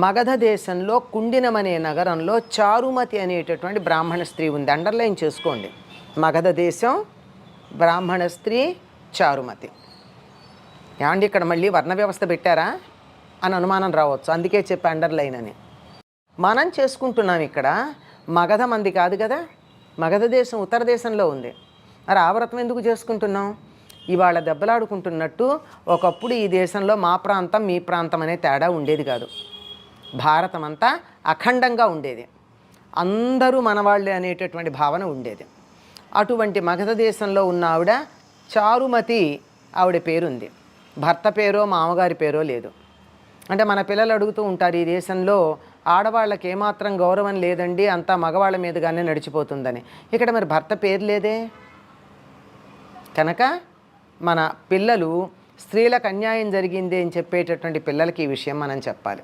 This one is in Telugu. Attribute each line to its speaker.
Speaker 1: మగధ దేశంలో కుండినం అనే నగరంలో చారుమతి అనేటటువంటి బ్రాహ్మణ స్త్రీ ఉంది. అండర్లైన్ చేసుకోండి. మగధ దేశం, బ్రాహ్మణ స్త్రీ, చారుమతి. ఏమండి ఇక్కడ మళ్ళీ వర్ణ వ్యవస్థ పెట్టారా అని అనుమానం రావచ్చు. అందుకే చెప్పి అండర్లైన్ అని. మనం చేసుకుంటున్నాం ఇక్కడ. మగధ మంది కాదు కదా, మగధ దేశం ఉత్తర దేశంలో ఉంది. మరి ఆ వ్రతం ఎందుకు చేసుకుంటున్నాం? ఇవాళ దెబ్బలాడుకుంటున్నట్టు ఒకప్పుడు ఈ దేశంలో మా ప్రాంతం మీ ప్రాంతం అనే తేడా ఉండేది కాదు. భారతం అంతా అఖండంగా ఉండేది. అందరూ మనవాళ్ళే అనేటటువంటి భావన ఉండేది. అటువంటి మగధ దేశంలో ఉన్న ఆవిడ చారుమతి, ఆవిడ పేరుంది. భర్త పేరో మామగారి పేరో లేదు. అంటే మన పిల్లలు అడుగుతూ ఉంటారు, ఈ దేశంలో ఆడవాళ్ళకి ఏమాత్రం గౌరవం లేదండి, అంతా మగవాళ్ళ మీదుగానే నడిచిపోతుందని. ఇక్కడ మరి భర్త పేరు లేదే. కనుక మన పిల్లలు స్త్రీలకు అన్యాయం జరిగింది అని చెప్పేటటువంటి పిల్లలకి ఈ విషయం మనం చెప్పాలి.